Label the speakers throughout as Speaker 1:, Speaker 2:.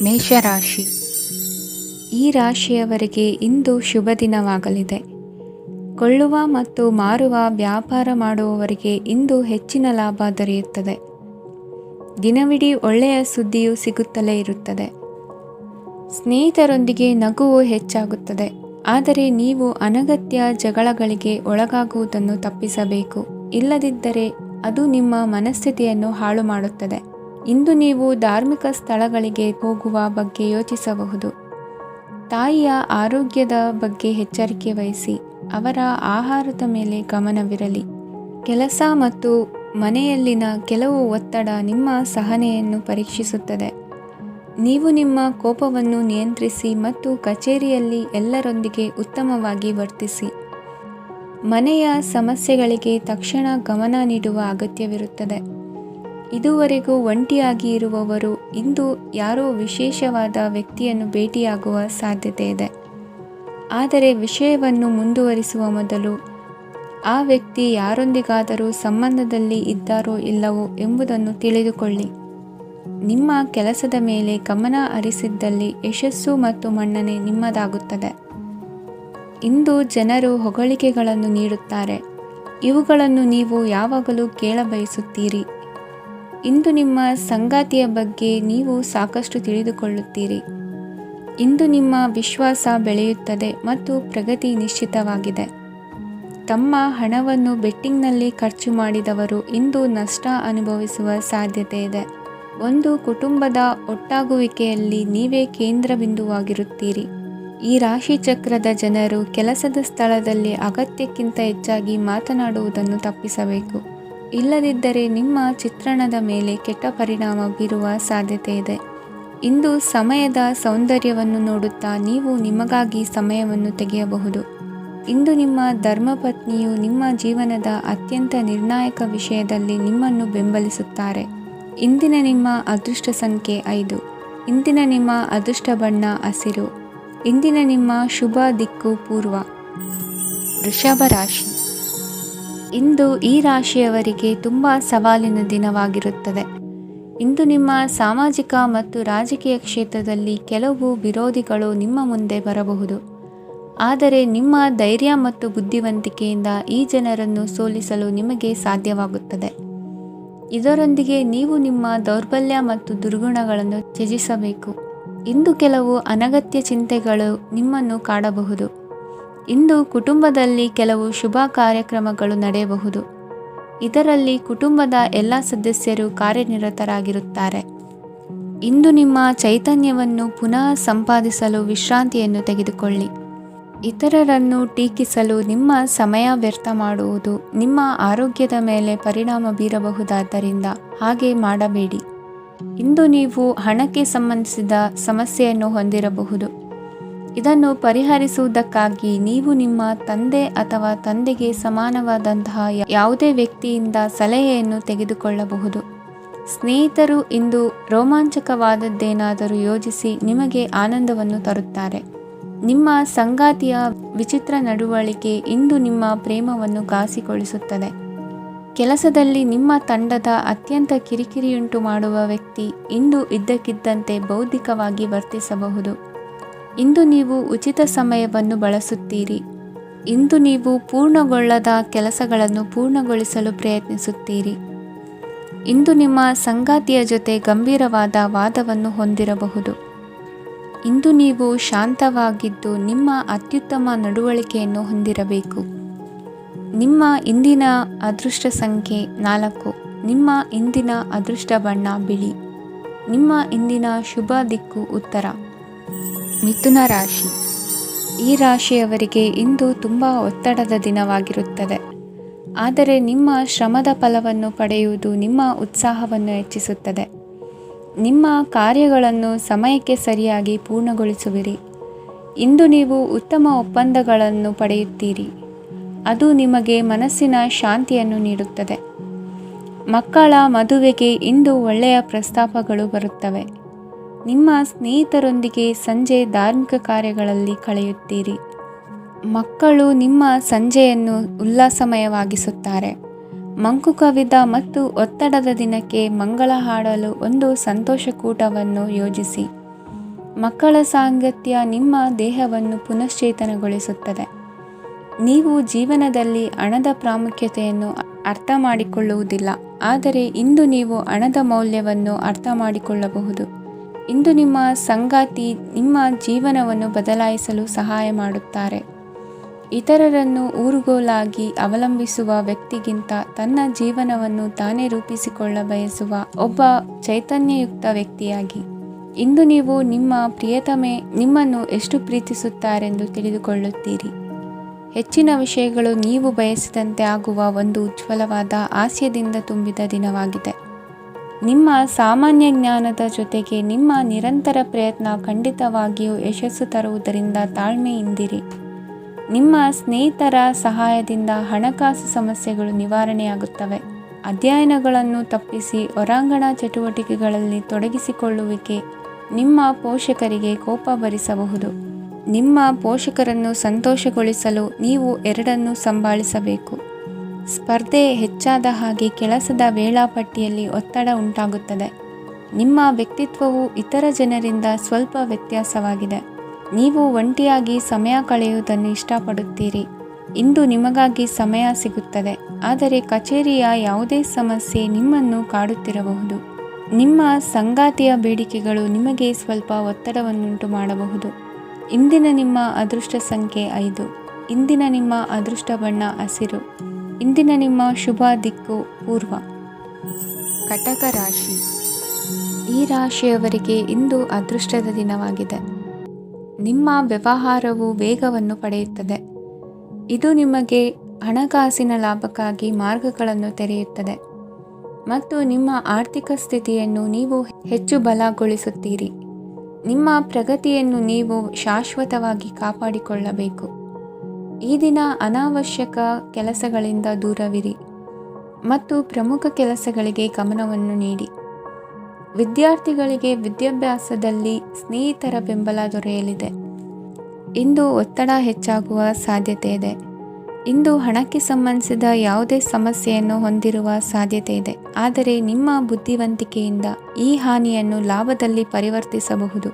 Speaker 1: ಮೇಷರಾಶಿ. ಈ ರಾಶಿಯವರಿಗೆ ಇಂದು ಶುಭ ದಿನವಾಗಲಿದೆ. ಕೊಳ್ಳುವ ಮತ್ತು ಮಾರುವ ವ್ಯಾಪಾರ ಮಾಡುವವರಿಗೆ ಇಂದು ಹೆಚ್ಚಿನ ಲಾಭ ದೊರೆಯುತ್ತದೆ. ದಿನವಿಡೀ ಒಳ್ಳೆಯ ಸುದ್ದಿಯು ಸಿಗುತ್ತಲೇ ಇರುತ್ತದೆ. ಸ್ನೇಹಿತರೊಂದಿಗೆ ನಗುವು ಹೆಚ್ಚಾಗುತ್ತದೆ. ಆದರೆ ನೀವು ಅನಗತ್ಯ ಜಗಳಗಳಿಗೆ ಒಳಗಾಗುವುದನ್ನು ತಪ್ಪಿಸಬೇಕು. ಇಲ್ಲದಿದ್ದರೆ ಅದು ನಿಮ್ಮ ಮನಸ್ಥಿತಿಯನ್ನು ಹಾಳು ಮಾಡುತ್ತದೆ. ಇಂದು ನೀವು ಧಾರ್ಮಿಕ ಸ್ಥಳಗಳಿಗೆ ಹೋಗುವ ಬಗ್ಗೆ ಯೋಚಿಸಬಹುದು. ತಾಯಿಯ ಆರೋಗ್ಯದ ಬಗ್ಗೆ ಎಚ್ಚರಿಕೆ ವಹಿಸಿ. ಅವರ ಆಹಾರದ ಮೇಲೆ ಗಮನವಿರಲಿ. ಕೆಲಸ ಮತ್ತು ಮನೆಯಲ್ಲಿನ ಕೆಲವು ಒತ್ತಡ ನಿಮ್ಮ ಸಹನೆಯನ್ನು ಪರೀಕ್ಷಿಸುತ್ತದೆ. ನೀವು ನಿಮ್ಮ ಕೋಪವನ್ನು ನಿಯಂತ್ರಿಸಿ ಮತ್ತು ಕಚೇರಿಯಲ್ಲಿ ಎಲ್ಲರೊಂದಿಗೆ ಉತ್ತಮವಾಗಿ ವರ್ತಿಸಿ. ಮನೆಯ ಸಮಸ್ಯೆಗಳಿಗೆ ತಕ್ಷಣ ಗಮನ ನೀಡುವ ಅಗತ್ಯವಿರುತ್ತದೆ. ಇದುವರೆಗೂ ಒಂಟಿಯಾಗಿ ಇರುವವರು ಇಂದು ಯಾರೋ ವಿಶೇಷವಾದ ವ್ಯಕ್ತಿಯನ್ನು ಭೇಟಿಯಾಗುವ ಸಾಧ್ಯತೆ ಇದೆ. ಆದರೆ ವಿಷಯವನ್ನು ಮುಂದುವರಿಸುವ ಮೊದಲು ಆ ವ್ಯಕ್ತಿ ಯಾರೊಂದಿಗಾದರೂ ಸಂಬಂಧದಲ್ಲಿ ಇದ್ದಾರೋ ಇಲ್ಲವೋ ಎಂಬುದನ್ನು ತಿಳಿದುಕೊಳ್ಳಿ. ನಿಮ್ಮ ಕೆಲಸದ ಮೇಲೆ ಗಮನ ಹರಿಸಿದ್ದಲ್ಲಿ ಯಶಸ್ಸು ಮತ್ತು ಮನ್ನಣೆ ನಿಮ್ಮದಾಗುತ್ತದೆ. ಇಂದು ಜನರು ಹೊಗಳಿಕೆಗಳನ್ನು ನೀಡುತ್ತಾರೆ. ಇವುಗಳನ್ನು ನೀವು ಯಾವಾಗಲೂ ಕೇಳಬಯಸುತ್ತೀರಿ. ಇಂದು ನಿಮ್ಮ ಸಂಗಾತಿಯ ಬಗ್ಗೆ ನೀವು ಸಾಕಷ್ಟು ತಿಳಿದುಕೊಳ್ಳುತ್ತೀರಿ. ಇಂದು ನಿಮ್ಮ ವಿಶ್ವಾಸ ಬೆಳೆಯುತ್ತದೆ ಮತ್ತು ಪ್ರಗತಿ ನಿಶ್ಚಿತವಾಗಿದೆ. ತಮ್ಮ ಹಣವನ್ನು ಬೆಟ್ಟಿಂಗ್ನಲ್ಲಿ ಖರ್ಚು ಮಾಡಿದವರು ಇಂದು ನಷ್ಟ ಅನುಭವಿಸುವ ಸಾಧ್ಯತೆ ಇದೆ. ಒಂದು ಕುಟುಂಬದ ಒಟ್ಟಾಗುವಿಕೆಯಲ್ಲಿ ನೀವೇ ಕೇಂದ್ರ ಬಿಂದುವಾಗಿರುತ್ತೀರಿ. ಈ ರಾಶಿ ಚಕ್ರದ ಜನರು ಕೆಲಸದ ಸ್ಥಳದಲ್ಲಿ ಅಗತ್ಯಕ್ಕಿಂತ ಹೆಚ್ಚಾಗಿ ಮಾತನಾಡುವುದನ್ನು ತಪ್ಪಿಸಬೇಕು. ಇಲ್ಲದಿದ್ದರೆ ನಿಮ್ಮ ಚಿತ್ರಣದ ಮೇಲೆ ಕೆಟ್ಟ ಪರಿಣಾಮ ಬೀರುವ ಸಾಧ್ಯತೆ ಇದೆ. ಇಂದು ಸಮಯದ ಸೌಂದರ್ಯವನ್ನು ನೋಡುತ್ತಾ ನೀವು ನಿಮಗಾಗಿ ಸಮಯವನ್ನು ತೆಗೆಯಬಹುದು. ಇಂದು ನಿಮ್ಮ ಧರ್ಮಪತ್ನಿಯು ನಿಮ್ಮ ಜೀವನದ ಅತ್ಯಂತ ನಿರ್ಣಾಯಕ ವಿಷಯದಲ್ಲಿ ನಿಮ್ಮನ್ನು ಬೆಂಬಲಿಸುತ್ತಾರೆ. ಇಂದಿನ ನಿಮ್ಮ ಅದೃಷ್ಟ ಸಂಖ್ಯೆ 5. ಇಂದಿನ ನಿಮ್ಮ ಅದೃಷ್ಟ ಬಣ್ಣ ಹಸಿರು. ಇಂದಿನ ನಿಮ್ಮ ಶುಭ ದಿಕ್ಕು ಪೂರ್ವ. ವೃಷಭ ರಾಶಿ. ಇಂದು ಈ ರಾಶಿಯವರಿಗೆ ತುಂಬ ಸವಾಲಿನ ದಿನವಾಗಿರುತ್ತದೆ. ಇಂದು ನಿಮ್ಮ ಸಾಮಾಜಿಕ ಮತ್ತು ರಾಜಕೀಯ ಕ್ಷೇತ್ರದಲ್ಲಿ ಕೆಲವು ವಿರೋಧಿಗಳು ನಿಮ್ಮ ಮುಂದೆ ಬರಬಹುದು. ಆದರೆ ನಿಮ್ಮ ಧೈರ್ಯ ಮತ್ತು ಬುದ್ಧಿವಂತಿಕೆಯಿಂದ ಈ ಜನರನ್ನು ಸೋಲಿಸಲು ನಿಮಗೆ ಸಾಧ್ಯವಾಗುತ್ತದೆ. ಇದರೊಂದಿಗೆ ನೀವು ನಿಮ್ಮ ದೌರ್ಬಲ್ಯ ಮತ್ತು ದುರ್ಗುಣಗಳನ್ನು ತ್ಯಜಿಸಬೇಕು. ಇಂದು ಕೆಲವು ಅನಗತ್ಯ ಚಿಂತೆಗಳು ನಿಮ್ಮನ್ನು ಕಾಡಬಹುದು. ಇಂದು ಕುಟುಂಬದಲ್ಲಿ ಕೆಲವು ಶುಭ ಕಾರ್ಯಕ್ರಮಗಳು ನಡೆಯಬಹುದು. ಇದರಲ್ಲಿ ಕುಟುಂಬದ ಎಲ್ಲ ಸದಸ್ಯರು ಕಾರ್ಯನಿರತರಾಗಿರುತ್ತಾರೆ. ಇಂದು ನಿಮ್ಮ ಚೈತನ್ಯವನ್ನು ಪುನಃ ಸಂಪಾದಿಸಲು ವಿಶ್ರಾಂತಿಯನ್ನು ತೆಗೆದುಕೊಳ್ಳಿ. ಇತರರನ್ನು ಟೀಕಿಸಲು ನಿಮ್ಮ ಸಮಯ ವ್ಯರ್ಥ ಮಾಡುವುದು ನಿಮ್ಮ ಆರೋಗ್ಯದ ಮೇಲೆ ಪರಿಣಾಮ ಬೀರಬಹುದಾದ್ದರಿಂದ ಹಾಗೆ ಮಾಡಬೇಡಿ. ಇಂದು ನೀವು ಹಣಕ್ಕೆ ಸಂಬಂಧಿಸಿದ ಸಮಸ್ಯೆಯನ್ನು ಹೊಂದಿರಬಹುದು. ಇದನ್ನು ಪರಿಹರಿಸುವುದಕ್ಕಾಗಿ ನೀವು ನಿಮ್ಮ ತಂದೆ ಅಥವಾ ತಂದೆಗೆ ಸಮಾನವಾದಂತಹ ಯಾವುದೇ ವ್ಯಕ್ತಿಯಿಂದ ಸಲಹೆಯನ್ನು ತೆಗೆದುಕೊಳ್ಳಬಹುದು. ಸ್ನೇಹಿತರು ಇಂದು ರೋಮಾಂಚಕವಾದದ್ದೇನಾದರೂ ಯೋಜಿಸಿ ನಿಮಗೆ ಆನಂದವನ್ನು ತರುತ್ತಾರೆ. ನಿಮ್ಮ ಸಂಗಾತಿಯ ವಿಚಿತ್ರ ನಡವಳಿಕೆ ಇಂದು ನಿಮ್ಮ ಪ್ರೇಮವನ್ನು ಘಾಸಿಗೊಳಿಸುತ್ತದೆ. ಕೆಲಸದಲ್ಲಿ ನಿಮ್ಮ ತಂಡದ ಅತ್ಯಂತ ಕಿರಿಕಿರಿಯುಂಟು ಮಾಡುವ ವ್ಯಕ್ತಿ ಇಂದು ಇದ್ದಕ್ಕಿದ್ದಂತೆ ಬೌದ್ಧಿಕವಾಗಿ ವರ್ತಿಸಬಹುದು. ಇಂದು ನೀವು ಉಚಿತ ಸಮಯವನ್ನು ಬಳಸುತ್ತೀರಿ. ಇಂದು ನೀವು ಪೂರ್ಣಗೊಳ್ಳದ ಕೆಲಸಗಳನ್ನು ಪೂರ್ಣಗೊಳಿಸಲು ಪ್ರಯತ್ನಿಸುತ್ತೀರಿ. ಇಂದು ನಿಮ್ಮ ಸಂಗಾತಿಯ ಜೊತೆ ಗಂಭೀರವಾದ ವಾದವನ್ನು ಹೊಂದಿರಬಹುದು. ಇಂದು ನೀವು ಶಾಂತವಾಗಿದ್ದು ನಿಮ್ಮ ಅತ್ಯುತ್ತಮ ನಡವಳಿಕೆಯನ್ನು ಹೊಂದಿರಬೇಕು. ನಿಮ್ಮ ಇಂದಿನ ಅದೃಷ್ಟ ಸಂಖ್ಯೆ 4. ನಿಮ್ಮ ಇಂದಿನ ಅದೃಷ್ಟ ಬಣ್ಣ ಬಿಳಿ. ನಿಮ್ಮ ಇಂದಿನ ಶುಭ ದಿಕ್ಕು ಉತ್ತರ. ಮಿಥುನ ರಾಶಿ. ಈ ರಾಶಿಯವರಿಗೆ ಇಂದು ತುಂಬ ಒತ್ತಡದ ದಿನವಾಗಿರುತ್ತದೆ. ಆದರೆ ನಿಮ್ಮ ಶ್ರಮದ ಫಲವನ್ನು ಪಡೆಯುವುದು ನಿಮ್ಮ ಉತ್ಸಾಹವನ್ನು ಹೆಚ್ಚಿಸುತ್ತದೆ. ನಿಮ್ಮ ಕಾರ್ಯಗಳನ್ನು ಸಮಯಕ್ಕೆ ಸರಿಯಾಗಿ ಪೂರ್ಣಗೊಳಿಸುವಿರಿ. ಇಂದು ನೀವು ಉತ್ತಮ ಒಪ್ಪಂದಗಳನ್ನು ಪಡೆಯುತ್ತೀರಿ. ಅದು ನಿಮಗೆ ಮನಸ್ಸಿನ ಶಾಂತಿಯನ್ನು ನೀಡುತ್ತದೆ. ಮಕ್ಕಳ ಮದುವೆಗೆ ಇಂದು ಒಳ್ಳೆಯ ಪ್ರಸ್ತಾಪಗಳು ಬರುತ್ತವೆ. ನಿಮ್ಮ ಸ್ನೇಹಿತರೊಂದಿಗೆ ಸಂಜೆ ಧಾರ್ಮಿಕ ಕಾರ್ಯಗಳಲ್ಲಿ ಕಳೆಯುತ್ತೀರಿ. ಮಕ್ಕಳು ನಿಮ್ಮ ಸಂಜೆಯನ್ನು ಉಲ್ಲಾಸಮಯವಾಗಿಸುತ್ತಾರೆ. ಮಂಕು ಕವಿದ ಮತ್ತು ಒತ್ತಡದ ದಿನಕ್ಕೆ ಮಂಗಳ ಹಾಡಲು ಒಂದು ಸಂತೋಷಕೂಟವನ್ನು ಯೋಜಿಸಿ. ಮಕ್ಕಳ ಸಾಂಗತ್ಯ ನಿಮ್ಮ ದೇಹವನ್ನು ಪುನಶ್ಚೇತನಗೊಳಿಸುತ್ತದೆ. ನೀವು ಜೀವನದಲ್ಲಿ ಹಣದ ಪ್ರಾಮುಖ್ಯತೆಯನ್ನು ಅರ್ಥ ಮಾಡಿಕೊಳ್ಳುವುದಿಲ್ಲ, ಆದರೆ ಇಂದು ನೀವು ಹಣದ ಮೌಲ್ಯವನ್ನು ಅರ್ಥ ಮಾಡಿಕೊಳ್ಳಬಹುದು. ಇಂದು ನಿಮ್ಮ ಸಂಗಾತಿ ನಿಮ್ಮ ಜೀವನವನ್ನು ಬದಲಾಯಿಸಲು ಸಹಾಯ ಮಾಡುತ್ತಾರೆ. ಇತರರನ್ನು ಊರುಗೋಲಾಗಿ ಅವಲಂಬಿಸುವ ವ್ಯಕ್ತಿಗಿಂತ ತನ್ನ ಜೀವನವನ್ನು ತಾನೇ ರೂಪಿಸಿಕೊಳ್ಳ ಬಯಸುವ ಒಬ್ಬ ಚೈತನ್ಯಯುಕ್ತ ವ್ಯಕ್ತಿಯಾಗಿ. ಇಂದು ನೀವು ನಿಮ್ಮ ಪ್ರಿಯತಮೆ ನಿಮ್ಮನ್ನು ಎಷ್ಟು ಪ್ರೀತಿಸುತ್ತಾರೆಂದು ತಿಳಿದುಕೊಳ್ಳುತ್ತೀರಿ. ಹೆಚ್ಚಿನ ವಿಷಯಗಳು ನೀವು ಬಯಸಿದಂತೆ ಆಗುವ ಒಂದು ಉಜ್ವಲವಾದ ಹಾಸ್ಯದಿಂದ ತುಂಬಿದ ದಿನವಾಗಿದೆ. ನಿಮ್ಮ ಸಾಮಾನ್ಯ ಜ್ಞಾನದ ಜೊತೆಗೆ ನಿಮ್ಮ ನಿರಂತರ ಪ್ರಯತ್ನ ಖಂಡಿತವಾಗಿಯೂ ಯಶಸ್ಸು ತರುವುದರಿಂದ ತಾಳ್ಮೆಯಿಂದಿರಿ. ನಿಮ್ಮ ಸ್ನೇಹಿತರ ಸಹಾಯದಿಂದ ಹಣಕಾಸು ಸಮಸ್ಯೆಗಳು ನಿವಾರಣೆಯಾಗುತ್ತವೆ. ಅಧ್ಯಯನಗಳನ್ನು ತಪ್ಪಿಸಿ ಹೊರಾಂಗಣ ಚಟುವಟಿಕೆಗಳಲ್ಲಿ ತೊಡಗಿಸಿಕೊಳ್ಳುವಿಕೆ ನಿಮ್ಮ ಪೋಷಕರಿಗೆ ಕೋಪ ಭರಿಸಬಹುದು. ನಿಮ್ಮ ಪೋಷಕರನ್ನು ಸಂತೋಷಗೊಳಿಸಲು ನೀವು ಎರಡನ್ನೂ ಸಂಭಾಳಿಸಬೇಕು. ಸ್ಪರ್ಧೆ ಹೆಚ್ಚಾದ ಹಾಗೆ ಕೆಲಸದ ವೇಳಾಪಟ್ಟಿಯಲ್ಲಿ ಒತ್ತಡ ಉಂಟಾಗುತ್ತದೆ. ನಿಮ್ಮ ವ್ಯಕ್ತಿತ್ವವು ಇತರ ಜನರಿಂದ ಸ್ವಲ್ಪ ವ್ಯತ್ಯಾಸವಾಗಿದೆ. ನೀವು ಒಂಟಿಯಾಗಿ ಸಮಯ ಕಳೆಯುವುದನ್ನು ಇಷ್ಟಪಡುತ್ತೀರಿ. ಇಂದು ನಿಮಗಾಗಿ ಸಮಯ ಸಿಗುತ್ತದೆ, ಆದರೆ ಕಚೇರಿಯ ಯಾವುದೇ ಸಮಸ್ಯೆ ನಿಮ್ಮನ್ನು ಕಾಡುತ್ತಿರಬಹುದು. ನಿಮ್ಮ ಸಂಗಾತಿಯ ಬೇಡಿಕೆಗಳು ನಿಮಗೆ ಸ್ವಲ್ಪ ಒತ್ತಡವನ್ನುಂಟು ಮಾಡಬಹುದು. ಇಂದಿನ ನಿಮ್ಮ ಅದೃಷ್ಟ ಸಂಖ್ಯೆ 5. ಇಂದಿನ ನಿಮ್ಮ ಅದೃಷ್ಟ ಬಣ್ಣ ಹಸಿರು. ಇಂದಿನ ನಿಮ್ಮ ಶುಭ ದಿಕ್ಕು ಪೂರ್ವ. ಕಟಕ ರಾಶಿ. ಈ ರಾಶಿಯವರಿಗೆ ಇಂದು ಅದೃಷ್ಟದ ದಿನವಾಗಿದೆ. ನಿಮ್ಮ ವ್ಯವಹಾರವು ವೇಗವನ್ನು ಪಡೆಯುತ್ತದೆ. ಇದು ನಿಮಗೆ ಹಣಕಾಸಿನ ಲಾಭಕ್ಕಾಗಿ ಮಾರ್ಗಗಳನ್ನು ತೆರೆಯುತ್ತದೆ ಮತ್ತು ನಿಮ್ಮ ಆರ್ಥಿಕ ಸ್ಥಿತಿಯನ್ನು ನೀವು ಹೆಚ್ಚು ಬಲಗೊಳಿಸುತ್ತೀರಿ. ನಿಮ್ಮ ಪ್ರಗತಿಯನ್ನು ನೀವು ಶಾಶ್ವತವಾಗಿ ಕಾಪಾಡಿಕೊಳ್ಳಬೇಕು. ಈ ದಿನ ಅನಾವಶ್ಯಕ ಕೆಲಸಗಳಿಂದ ದೂರವಿರಿ ಮತ್ತು ಪ್ರಮುಖ ಕೆಲಸಗಳಿಗೆ ಗಮನವನ್ನು ನೀಡಿ. ವಿದ್ಯಾರ್ಥಿಗಳಿಗೆ ವಿದ್ಯಾಭ್ಯಾಸದಲ್ಲಿ ಸ್ನೇಹಿತರ ಬೆಂಬಲ ದೊರೆಯಲಿದೆ. ಇಂದು ಒತ್ತಡ ಹೆಚ್ಚಾಗುವ ಸಾಧ್ಯತೆ ಇದೆ. ಇಂದು ಹಣಕ್ಕೆ ಸಂಬಂಧಿಸಿದ ಯಾವುದೇ ಸಮಸ್ಯೆಯನ್ನು ಹೊಂದಿರುವ ಸಾಧ್ಯತೆ ಇದೆ, ಆದರೆ ನಿಮ್ಮ ಬುದ್ಧಿವಂತಿಕೆಯಿಂದ ಈ ಹಾನಿಯನ್ನು ಲಾಭದಲ್ಲಿ ಪರಿವರ್ತಿಸಬಹುದು.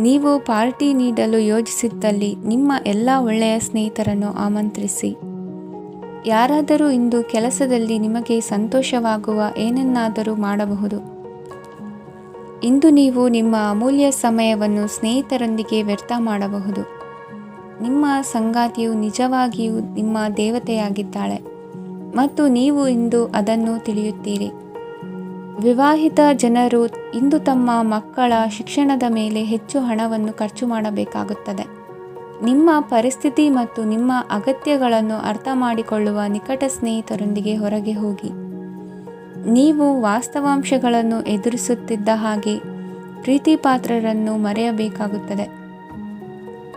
Speaker 1: ನೀವು ಪಾರ್ಟಿ ನೀಡಲು ಯೋಜಿಸಿದ್ದಲ್ಲಿ ನಿಮ್ಮ ಎಲ್ಲ ಒಳ್ಳೆಯ ಸ್ನೇಹಿತರನ್ನು ಆಮಂತ್ರಿಸಿ. ಯಾರಾದರೂ ಇಂದು ಕೆಲಸದಲ್ಲಿ ನಿಮಗೆ ಸಂತೋಷವಾಗುವ ಏನನ್ನಾದರೂ ಮಾಡಬಹುದು. ಇಂದು ನೀವು ನಿಮ್ಮ ಅಮೂಲ್ಯ ಸಮಯವನ್ನು ಸ್ನೇಹಿತರೊಂದಿಗೆ ವ್ಯರ್ಥ ಮಾಡಬಹುದು. ನಿಮ್ಮ ಸಂಗಾತಿಯು ನಿಜವಾಗಿಯೂ ನಿಮ್ಮ ದೇವತೆಯಾಗಿದ್ದಾಳೆ ಮತ್ತು ನೀವು ಇಂದು ಅದನ್ನು ತಿಳಿಯುತ್ತೀರಿ. ವಿವಾಹಿತ ಜನರು ಇಂದು ತಮ್ಮ ಮಕ್ಕಳ ಶಿಕ್ಷಣದ ಮೇಲೆ ಹೆಚ್ಚು ಹಣವನ್ನು ಖರ್ಚು ಮಾಡಬೇಕಾಗುತ್ತದೆ. ನಿಮ್ಮ ಪರಿಸ್ಥಿತಿ ಮತ್ತು ನಿಮ್ಮ ಅಗತ್ಯಗಳನ್ನು ಅರ್ಥ ಮಾಡಿಕೊಳ್ಳುವ ನಿಕಟ ಸ್ನೇಹಿತರೊಂದಿಗೆ ಹೊರಗೆ ಹೋಗಿ. ನೀವು ವಾಸ್ತವಾಂಶಗಳನ್ನು ಎದುರಿಸುತ್ತಿದ್ದ ಹಾಗೆ ಪ್ರೀತಿಪಾತ್ರರನ್ನು ಮರೆಯಬೇಕಾಗುತ್ತದೆ.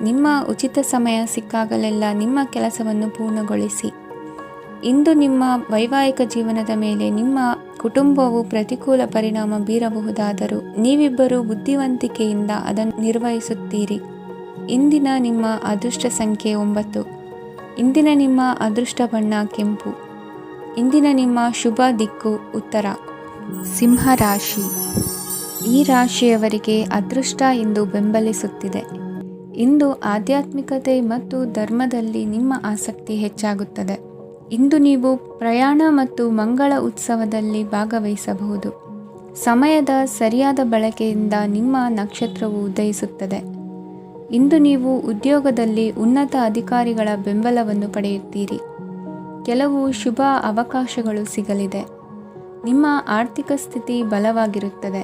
Speaker 1: ನಿಮ್ಮ ಉಚಿತ ಸಮಯ ಸಿಕ್ಕಾಗಲೆಲ್ಲ ನಿಮ್ಮ ಕೆಲಸವನ್ನು ಪೂರ್ಣಗೊಳಿಸಿ. ಇಂದು ನಿಮ್ಮ ವೈವಾಹಿಕ ಜೀವನದ ಮೇಲೆ ನಿಮ್ಮ ಕುಟುಂಬವು ಪ್ರತಿಕೂಲ ಪರಿಣಾಮ ಬೀರಬಹುದಾದರೂ ನೀವಿಬ್ಬರು ಬುದ್ಧಿವಂತಿಕೆಯಿಂದ ಅದನ್ನು ನಿರ್ವಹಿಸುತ್ತೀರಿ. ಇಂದಿನ ನಿಮ್ಮ ಅದೃಷ್ಟ ಸಂಖ್ಯೆ 9. ಇಂದಿನ ನಿಮ್ಮ ಅದೃಷ್ಟ ಬಣ್ಣ ಕೆಂಪು. ಇಂದಿನ ನಿಮ್ಮ ಶುಭ ದಿಕ್ಕು ಉತ್ತರ. ಸಿಂಹ ರಾಶಿ. ಈ ರಾಶಿಯವರಿಗೆ ಅದೃಷ್ಟ ಇಂದು ಬೆಂಬಲಿಸುತ್ತಿದೆ. ಇಂದು ಆಧ್ಯಾತ್ಮಿಕತೆ ಮತ್ತು ಧರ್ಮದಲ್ಲಿ ನಿಮ್ಮ ಆಸಕ್ತಿ ಹೆಚ್ಚಾಗುತ್ತದೆ. ಇಂದು ನೀವು ಪ್ರಯಾಣ ಮತ್ತು ಮಂಗಳ ಉತ್ಸವದಲ್ಲಿ ಭಾಗವಹಿಸಬಹುದು. ಸಮಯದ ಸರಿಯಾದ ಬಳಕೆಯಿಂದ ನಿಮ್ಮ ನಕ್ಷತ್ರವು ಉದಯಿಸುತ್ತದೆ. ಇಂದು ನೀವು ಉದ್ಯೋಗದಲ್ಲಿ ಉನ್ನತ ಅಧಿಕಾರಿಗಳ ಬೆಂಬಲವನ್ನು ಪಡೆಯುತ್ತೀರಿ. ಕೆಲವು ಶುಭ ಅವಕಾಶಗಳು ಸಿಗಲಿದೆ. ನಿಮ್ಮ ಆರ್ಥಿಕ ಸ್ಥಿತಿ ಬಲವಾಗಿರುತ್ತದೆ.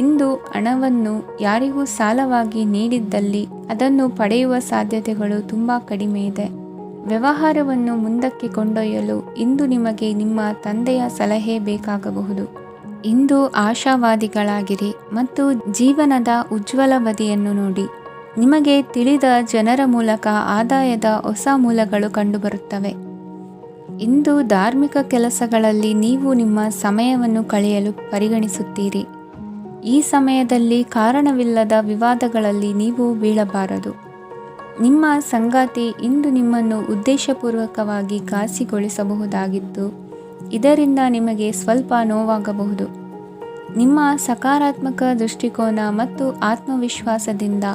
Speaker 1: ಇಂದು ಹಣವನ್ನು ಯಾರಿಗೂ ಸಾಲವಾಗಿ ನೀಡಿದ್ದಲ್ಲಿ ಅದನ್ನು ಪಡೆಯುವ ಸಾಧ್ಯತೆಗಳು ತುಂಬ ಕಡಿಮೆ ಇದೆ. ವ್ಯವಹಾರವನ್ನು ಮುಂದಕ್ಕೆ ಕೊಂಡೊಯ್ಯಲು ಇಂದು ನಿಮಗೆ ನಿಮ್ಮ ತಂದೆಯ ಸಲಹೆ ಬೇಕಾಗಬಹುದು. ಇಂದು ಆಶಾವಾದಿಗಳಾಗಿರಿ ಮತ್ತು ಜೀವನದ ಉಜ್ವಲ ಬದಿಯನ್ನು ನೋಡಿ. ನಿಮಗೆ ತಿಳಿದ ಜನರ ಮೂಲಕ ಆದಾಯದ ಹೊಸ ಮೂಲಗಳು ಕಂಡುಬರುತ್ತವೆ. ಇಂದು ಧಾರ್ಮಿಕ ಕೆಲಸಗಳಲ್ಲಿ ನೀವು ನಿಮ್ಮ ಸಮಯವನ್ನು ಕಳೆಯಲು ಪರಿಗಣಿಸುತ್ತೀರಿ. ಈ ಸಮಯದಲ್ಲಿ ಕಾರಣವಿಲ್ಲದ ವಿವಾದಗಳಲ್ಲಿ ನೀವು ಬೀಳಬಾರದು. ನಿಮ್ಮ ಸಂಗಾತಿ ಇಂದು ನಿಮ್ಮನ್ನು ಉದ್ದೇಶಪೂರ್ವಕವಾಗಿ ಘಾಸಿಗೊಳಿಸಬಹುದಾಗಿದ್ದು, ಇದರಿಂದ ನಿಮಗೆ ಸ್ವಲ್ಪ ನೋವಾಗಬಹುದು. ನಿಮ್ಮ ಸಕಾರಾತ್ಮಕ ದೃಷ್ಟಿಕೋನ ಮತ್ತು ಆತ್ಮವಿಶ್ವಾಸದಿಂದ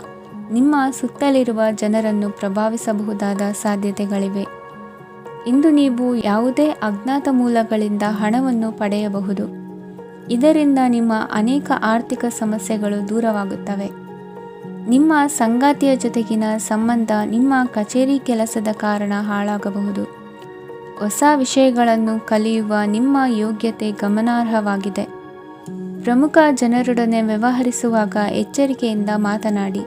Speaker 1: ನಿಮ್ಮ ಸುತ್ತಲಿರುವ ಜನರನ್ನು ಪ್ರಭಾವಿಸಬಹುದಾದ ಸಾಧ್ಯತೆಗಳಿವೆ. ಇಂದು ನೀವು ಯಾವುದೇ ಅಜ್ಞಾತ ಮೂಲಗಳಿಂದ ಹಣವನ್ನು ಪಡೆಯಬಹುದು. ಇದರಿಂದ ನಿಮ್ಮ ಅನೇಕ ಆರ್ಥಿಕ ಸಮಸ್ಯೆಗಳು ದೂರವಾಗುತ್ತವೆ. ನಿಮ್ಮ ಸಂಗಾತಿಯ ಜೊತೆಗಿನ ಸಂಬಂಧ ನಿಮ್ಮ ಕಚೇರಿ ಕೆಲಸದ ಕಾರಣ ಹಾಳಾಗಬಹುದು. ಹೊಸ ವಿಷಯಗಳನ್ನು ಕಲಿಯುವ ನಿಮ್ಮ ಯೋಗ್ಯತೆ ಗಮನಾರ್ಹವಾಗಿದೆ. ಪ್ರಮುಖ ಜನರೊಡನೆ ವ್ಯವಹರಿಸುವಾಗ ಎಚ್ಚರಿಕೆಯಿಂದ ಮಾತನಾಡಿ.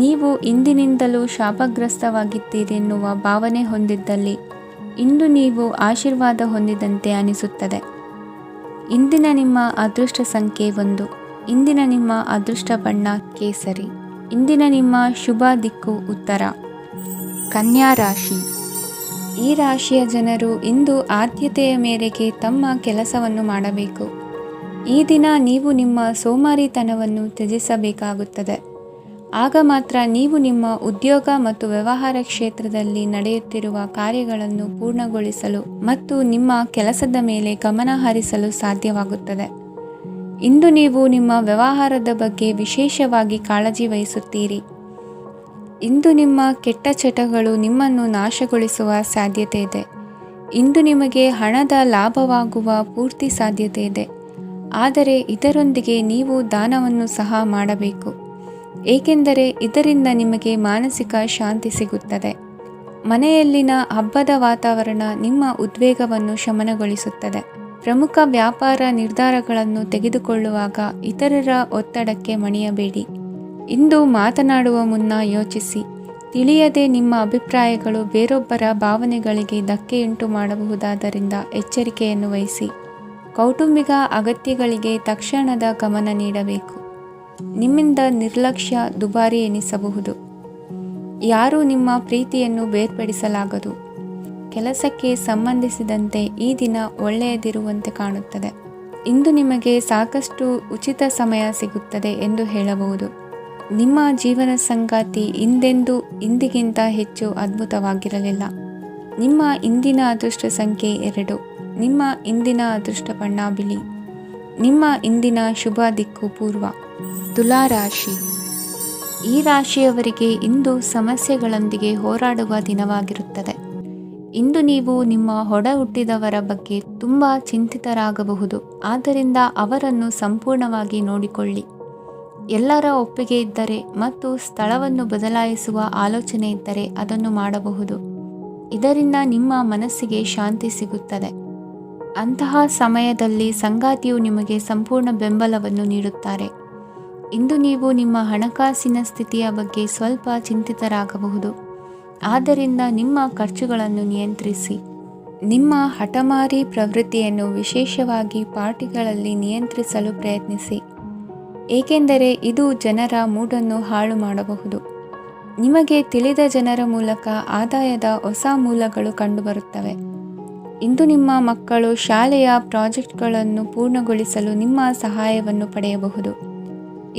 Speaker 1: ನೀವು ಇಂದಿನಿಂದಲೂ ಶಾಪಗ್ರಸ್ತವಾಗಿದ್ದೀರೆನ್ನುವ ಭಾವನೆ ಹೊಂದಿದ್ದಲ್ಲಿ ಇಂದು ನೀವು ಆಶೀರ್ವಾದ ಹೊಂದಿದಂತೆ ಅನಿಸುತ್ತದೆ. ಇಂದಿನ ನಿಮ್ಮ ಅದೃಷ್ಟ ಸಂಖ್ಯೆ 1. ಇಂದಿನ ನಿಮ್ಮ ಅದೃಷ್ಟ ಬಣ್ಣ ಕೇಸರಿ. ಇಂದಿನ ನಿಮ್ಮ ಶುಭ ದಿಕ್ಕು ಉತ್ತರ. ಕನ್ಯಾ ರಾಶಿ. ಈ ರಾಶಿಯ ಜನರು ಇಂದು ಆದ್ಯತೆಯ ಮೇರೆಗೆ ತಮ್ಮ ಕೆಲಸವನ್ನು ಮಾಡಬೇಕು. ಈ ದಿನ ನೀವು ನಿಮ್ಮ ಸೋಮಾರಿತನವನ್ನು ತ್ಯಜಿಸಬೇಕಾಗುತ್ತದೆ. ಆಗ ಮಾತ್ರ ನೀವು ನಿಮ್ಮ ಉದ್ಯೋಗ ಮತ್ತು ವ್ಯವಹಾರ ಕ್ಷೇತ್ರದಲ್ಲಿ ನಡೆಯುತ್ತಿರುವ ಕಾರ್ಯಗಳನ್ನು ಪೂರ್ಣಗೊಳಿಸಲು ಮತ್ತು ನಿಮ್ಮ ಕೆಲಸದ ಮೇಲೆ ಗಮನ ಹರಿಸಲು ಸಾಧ್ಯವಾಗುತ್ತದೆ. ಇಂದು ನೀವು ನಿಮ್ಮ ವ್ಯವಹಾರದ ಬಗ್ಗೆ ವಿಶೇಷವಾಗಿ ಕಾಳಜಿ ವಹಿಸುತ್ತೀರಿ. ಇಂದು ನಿಮ್ಮ ಕೆಟ್ಟ ಚಟಗಳು ನಿಮ್ಮನ್ನು ನಾಶಗೊಳಿಸುವ ಸಾಧ್ಯತೆ ಇದೆ. ಇಂದು ನಿಮಗೆ ಹಣದ ಲಾಭವಾಗುವ ಪೂರ್ತಿ ಸಾಧ್ಯತೆ ಇದೆ. ಆದರೆ ಇದರೊಂದಿಗೆ ನೀವು ದಾನವನ್ನು ಸಹ ಮಾಡಬೇಕು, ಏಕೆಂದರೆ ಇದರಿಂದ ನಿಮಗೆ ಮಾನಸಿಕ ಶಾಂತಿ ಸಿಗುತ್ತದೆ. ಮನೆಯಲ್ಲಿನ ಹಬ್ಬದ ವಾತಾವರಣ ನಿಮ್ಮ ಉದ್ವೇಗವನ್ನು ಶಮನಗೊಳಿಸುತ್ತದೆ. ಪ್ರಮುಖ ವ್ಯಾಪಾರ ನಿರ್ಧಾರಗಳನ್ನು ತೆಗೆದುಕೊಳ್ಳುವಾಗ ಇತರರ ಒತ್ತಡಕ್ಕೆ ಮಣಿಯಬೇಡಿ. ಇಂದು ಮಾತನಾಡುವ ಮುನ್ನ ಯೋಚಿಸಿ. ತಿಳಿಯದೆ ನಿಮ್ಮ ಅಭಿಪ್ರಾಯಗಳು ಬೇರೊಬ್ಬರ ಭಾವನೆಗಳಿಗೆ ಧಕ್ಕೆಯುಂಟು ಮಾಡಬಹುದಾದ್ದರಿಂದ ಎಚ್ಚರಿಕೆಯನ್ನು ವಹಿಸಿ. ಕೌಟುಂಬಿಕ ಅಗತ್ಯಗಳಿಗೆ ತಕ್ಷಣದ ಗಮನ ನೀಡಬೇಕು. ನಿಮ್ಮಿಂದ ನಿರ್ಲಕ್ಷ್ಯ ದುಬಾರಿ ಎನಿಸಬಹುದು. ಯಾರೂ ನಿಮ್ಮ ಪ್ರೀತಿಯನ್ನು ಬೇರ್ಪಡಿಸಲಾಗದು. ಕೆಲಸಕ್ಕೆ ಸಂಬಂಧಿಸಿದಂತೆ ಈ ದಿನ ಒಳ್ಳೆಯದಿರುವಂತೆ ಕಾಣುತ್ತದೆ. ಇಂದು ನಿಮಗೆ ಸಾಕಷ್ಟು ಉಚಿತ ಸಮಯ ಸಿಗುತ್ತದೆ ಎಂದು ಹೇಳಬಹುದು. ನಿಮ್ಮ ಜೀವನ ಸಂಗಾತಿ ಇಂದಿಗಿಂತ ಹೆಚ್ಚು ಅದ್ಭುತವಾಗಿರಲಿಲ್ಲ. ನಿಮ್ಮ ಇಂದಿನ ಅದೃಷ್ಟ ಸಂಖ್ಯೆ 2. ನಿಮ್ಮ ಇಂದಿನ ಅದೃಷ್ಟ ಬಣ್ಣ ಬಿಳಿ. ನಿಮ್ಮ ಇಂದಿನ ಶುಭ ದಿಕ್ಕು ಪೂರ್ವ. ತುಲಾ ರಾಶಿ. ಈ ರಾಶಿಯವರಿಗೆ ಇಂದು ಸಮಸ್ಯೆಗಳೊಂದಿಗೆ ಹೋರಾಡುವ ದಿನವಾಗಿರುತ್ತದೆ. ಇಂದು ನೀವು ನಿಮ್ಮ ಒಡ ಹುಟ್ಟಿದವರ ಬಗ್ಗೆ ತುಂಬ ಚಿಂತಿತರಾಗಬಹುದು. ಆದ್ದರಿಂದ ಅವರನ್ನು ಸಂಪೂರ್ಣವಾಗಿ ನೋಡಿಕೊಳ್ಳಿ. ಎಲ್ಲರ ಒಪ್ಪಿಗೆ ಇದ್ದರೆ ಮತ್ತು ಸ್ಥಳವನ್ನು ಬದಲಾಯಿಸುವ ಆಲೋಚನೆ ಇದ್ದರೆ ಅದನ್ನು ಮಾಡಬಹುದು. ಇದರಿಂದ ನಿಮ್ಮ ಮನಸ್ಸಿಗೆ ಶಾಂತಿ ಸಿಗುತ್ತದೆ. ಅಂತಹ ಸಮಯದಲ್ಲಿ ಸಂಗಾತಿಯು ನಿಮಗೆ ಸಂಪೂರ್ಣ ಬೆಂಬಲವನ್ನು ನೀಡುತ್ತಾರೆ. ಇಂದು ನೀವು ನಿಮ್ಮ ಹಣಕಾಸಿನ ಸ್ಥಿತಿಯ ಬಗ್ಗೆ ಸ್ವಲ್ಪ ಚಿಂತಿತರಾಗಬಹುದು. ಆದ್ದರಿಂದ ನಿಮ್ಮ ಖರ್ಚುಗಳನ್ನು ನಿಯಂತ್ರಿಸಿ. ನಿಮ್ಮ ಹಠಮಾರಿ ಪ್ರವೃತ್ತಿಯನ್ನು ವಿಶೇಷವಾಗಿ ಪಾರ್ಟಿಗಳಲ್ಲಿ ನಿಯಂತ್ರಿಸಲು ಪ್ರಯತ್ನಿಸಿ, ಏಕೆಂದರೆ ಇದು ಜನರ ಮೂಡನ್ನು ಹಾಳು ಮಾಡಬಹುದು. ನಿಮಗೆ ತಿಳಿದ ಜನರ ಮೂಲಕ ಆದಾಯದ ಹೊಸ ಮೂಲಗಳು ಕಂಡುಬರುತ್ತವೆ. ಇಂದು ನಿಮ್ಮ ಮಕ್ಕಳು ಶಾಲೆಯ ಪ್ರಾಜೆಕ್ಟ್ಗಳನ್ನು ಪೂರ್ಣಗೊಳಿಸಲು ನಿಮ್ಮ ಸಹಾಯವನ್ನು ಪಡೆಯಬಹುದು.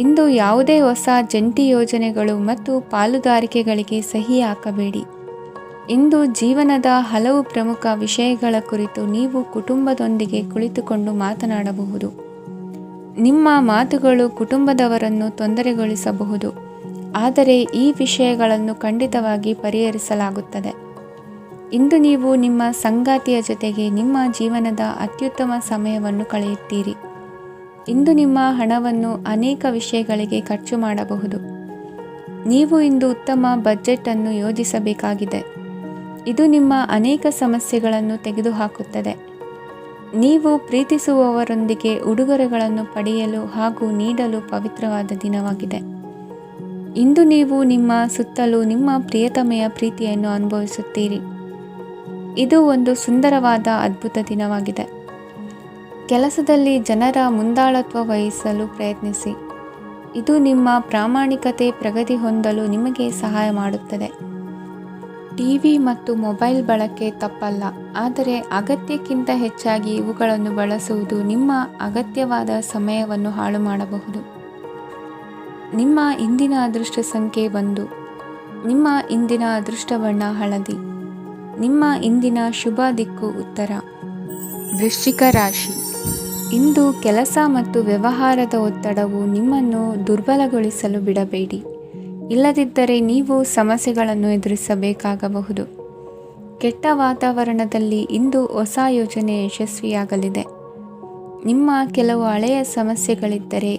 Speaker 1: ಇಂದು ಯಾವುದೇ ಹೊಸ ಜಂಟಿ ಯೋಜನೆಗಳು ಮತ್ತು ಪಾಲುದಾರಿಕೆಗಳಿಗೆ ಸಹಿ ಹಾಕಬೇಡಿ. ಇಂದು ಜೀವನದ ಹಲವು ಪ್ರಮುಖ ವಿಷಯಗಳ ಕುರಿತು ನೀವು ಕುಟುಂಬದೊಂದಿಗೆ ಕುಳಿತುಕೊಂಡು ಮಾತನಾಡಬಹುದು. ನಿಮ್ಮ ಮಾತುಗಳು ಕುಟುಂಬದವರನ್ನು ತೊಂದರೆಗೊಳಿಸಬಹುದು, ಆದರೆ ಈ ವಿಷಯಗಳನ್ನು ಖಂಡಿತವಾಗಿ ಪರಿಹರಿಸಲಾಗುತ್ತದೆ. ಇಂದು ನೀವು ನಿಮ್ಮ ಸಂಗಾತಿಯ ಜೊತೆಗೆ ನಿಮ್ಮ ಜೀವನದ ಅತ್ಯುತ್ತಮ ಸಮಯವನ್ನು ಕಳೆಯುತ್ತೀರಿ. ಇಂದು ನಿಮ್ಮ ಹಣವನ್ನು ಅನೇಕ ವಿಷಯಗಳಿಗೆ ಖರ್ಚು ಮಾಡಬಹುದು. ನೀವು ಇಂದು ಉತ್ತಮ ಬಜೆಟ್ ಅನ್ನು ಯೋಜಿಸಬೇಕಾಗಿದೆ. ಇದು ನಿಮ್ಮ ಅನೇಕ ಸಮಸ್ಯೆಗಳನ್ನು ತೆಗೆದುಹಾಕುತ್ತದೆ. ನೀವು ಪ್ರೀತಿಸುವವರೊಂದಿಗೆ ಉಡುಗೊರೆಗಳನ್ನು ಪಡೆಯಲು ಹಾಗೂ ನೀಡಲು ಪವಿತ್ರವಾದ ದಿನವಾಗಿದೆ. ಇಂದು ನೀವು ನಿಮ್ಮ ಸುತ್ತಲೂ ನಿಮ್ಮ ಪ್ರಿಯತಮೆಯ ಪ್ರೀತಿಯನ್ನು ಅನುಭವಿಸುತ್ತೀರಿ. ಇದು ಒಂದು ಸುಂದರವಾದ ಅದ್ಭುತ ದಿನವಾಗಿದೆ. ಕೆಲಸದಲ್ಲಿ ಜನರ ಮುಂದಾಳತ್ವ ವಹಿಸಲು ಪ್ರಯತ್ನಿಸಿ. ಇದು ನಿಮ್ಮ ಪ್ರಾಮಾಣಿಕತೆ ಪ್ರಗತಿ ಹೊಂದಲು ನಿಮಗೆ ಸಹಾಯ ಮಾಡುತ್ತದೆ. ಟಿವಿ ಮತ್ತು ಮೊಬೈಲ್ ಬಳಕೆ ತಪ್ಪಲ್ಲ, ಆದರೆ ಅಗತ್ಯಕ್ಕಿಂತ ಹೆಚ್ಚಾಗಿ ಇವುಗಳನ್ನು ಬಳಸುವುದು ನಿಮ್ಮ ಅಗತ್ಯವಾದ ಸಮಯವನ್ನು ಹಾಳು ಮಾಡಬಹುದು. ನಿಮ್ಮ ಇಂದಿನ ಅದೃಷ್ಟ ಸಂಖ್ಯೆ 1. ನಿಮ್ಮ ಇಂದಿನ ಅದೃಷ್ಟ ಬಣ್ಣ ಹಳದಿ. ನಿಮ್ಮ ಇಂದಿನ ಶುಭ ದಿಕ್ಕು ಉತ್ತರ. ವೃಶ್ಚಿಕ ರಾಶಿ. ಇಂದು ಕೆಲಸ ಮತ್ತು ವ್ಯವಹಾರದ ಒತ್ತಡವು ನಿಮ್ಮನ್ನು ದುರ್ಬಲಗೊಳಿಸಲು ಬಿಡಬೇಡಿ. ಇಲ್ಲದಿದ್ದರೆ ನೀವು ಸಮಸ್ಯೆಗಳನ್ನು ಎದುರಿಸಬೇಕಾಗಬಹುದು. ಕೆಟ್ಟ ವಾತಾವರಣದಲ್ಲಿ ಇಂದು ಹೊಸ ಯೋಜನೆ ಯಶಸ್ವಿಯಾಗಲಿದೆ. ನಿಮ್ಮ ಕೆಲವು ಹಳೆಯ ಸಮಸ್ಯೆಗಳಿದ್ದರೆ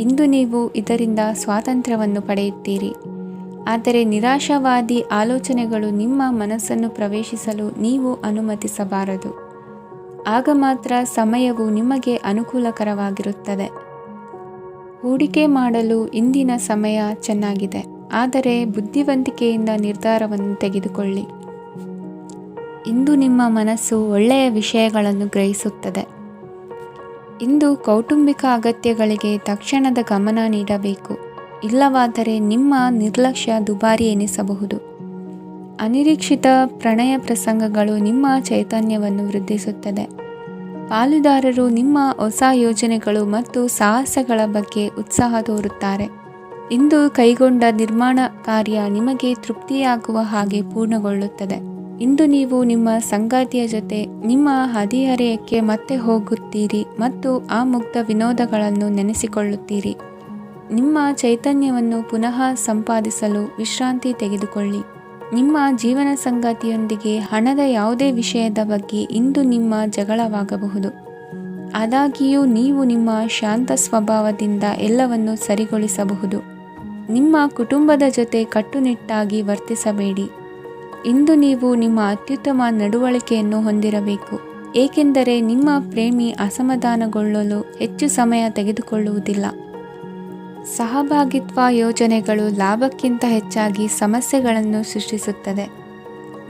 Speaker 1: ಇಂದು ನೀವು ಇದರಿಂದ ಸ್ವಾತಂತ್ರ್ಯವನ್ನು ಪಡೆಯುತ್ತೀರಿ. ಆದರೆ ನಿರಾಶಾವಾದಿ ಆಲೋಚನೆಗಳು ನಿಮ್ಮ ಮನಸ್ಸನ್ನು ಪ್ರವೇಶಿಸಲು ನೀವು ಅನುಮತಿಸಬಾರದು. ಆಗ ಮಾತ್ರ ಸಮಯವು ನಿಮಗೆ ಅನುಕೂಲಕರವಾಗಿರುತ್ತದೆ. ಹೂಡಿಕೆ ಮಾಡಲು ಇಂದಿನ ಸಮಯ ಚೆನ್ನಾಗಿದೆ, ಆದರೆ ಬುದ್ಧಿವಂತಿಕೆಯಿಂದ ನಿರ್ಧಾರವನ್ನು ತೆಗೆದುಕೊಳ್ಳಿ. ಇಂದು ನಿಮ್ಮ ಮನಸ್ಸು ಒಳ್ಳೆಯ ವಿಷಯಗಳನ್ನು ಗ್ರಹಿಸುತ್ತದೆ. ಇಂದು ಕೌಟುಂಬಿಕ ಅಗತ್ಯಗಳಿಗೆ ತಕ್ಷಣದ ಗಮನ ನೀಡಬೇಕು. ಇಲ್ಲವಾದರೆ ನಿಮ್ಮ ನಿರ್ಲಕ್ಷ್ಯ ದುಬಾರಿ ಎನಿಸಬಹುದು. ಅನಿರೀಕ್ಷಿತ ಪ್ರಣಯ ಪ್ರಸಂಗಗಳು ನಿಮ್ಮ ಚೈತನ್ಯವನ್ನು ವೃದ್ಧಿಸುತ್ತದೆ. ಪಾಲುದಾರರು ನಿಮ್ಮ ಹೊಸ ಯೋಜನೆಗಳು ಮತ್ತು ಸಾಹಸಗಳ ಬಗ್ಗೆ ಉತ್ಸಾಹ ತೋರುತ್ತಾರೆ. ಇಂದು ಕೈಗೊಂಡ ನಿರ್ಮಾಣ ಕಾರ್ಯ ನಿಮಗೆ ತೃಪ್ತಿಯಾಗುವ ಹಾಗೆ ಪೂರ್ಣಗೊಳ್ಳುತ್ತದೆ. ಇಂದು ನೀವು ನಿಮ್ಮ ಸಂಗಾತಿಯ ಜೊತೆ ನಿಮ್ಮ ಹದಿಹರೆಯಕ್ಕೆ ಮತ್ತೆ ಹೋಗುತ್ತೀರಿ ಮತ್ತು ಆ ಮುಗ್ಧ ವಿನೋದಗಳನ್ನು ನೆನೆಸಿಕೊಳ್ಳುತ್ತೀರಿ. ನಿಮ್ಮ ಚೈತನ್ಯವನ್ನು ಪುನಃ ಸಂಪಾದಿಸಲು ವಿಶ್ರಾಂತಿ ತೆಗೆದುಕೊಳ್ಳಿ. ನಿಮ್ಮ ಜೀವನ ಸಂಗಾತಿಯೊಂದಿಗೆ ಹಣದ ಯಾವುದೇ ವಿಷಯದ ಬಗ್ಗೆ ಇಂದು ನಿಮ್ಮ ಜಗಳವಾಗಬಹುದು. ಆದಾಗ್ಯೂ ನೀವು ನಿಮ್ಮ ಶಾಂತ ಸ್ವಭಾವದಿಂದ ಎಲ್ಲವನ್ನು ಸರಿಗೊಳಿಸಬಹುದು. ನಿಮ್ಮ ಕುಟುಂಬದ ಜೊತೆ ಕಟ್ಟುನಿಟ್ಟಾಗಿ ವರ್ತಿಸಬೇಡಿ. ಇಂದು ನೀವು ನಿಮ್ಮ ಅತ್ಯುತ್ತಮ ನಡವಳಿಕೆಯನ್ನು ಹೊಂದಿರಬೇಕು, ಏಕೆಂದರೆ ನಿಮ್ಮ ಪ್ರೇಮಿ ಅಸಮಾಧಾನಗೊಳ್ಳಲು ಹೆಚ್ಚು ಸಮಯ ತೆಗೆದುಕೊಳ್ಳುವುದಿಲ್ಲ. ಸಹಭಾಗಿತ್ವ ಯೋಜನೆಗಳು ಲಾಭಕ್ಕಿಂತ ಹೆಚ್ಚಾಗಿ ಸಮಸ್ಯೆಗಳನ್ನು ಸೃಷ್ಟಿಸುತ್ತದೆ.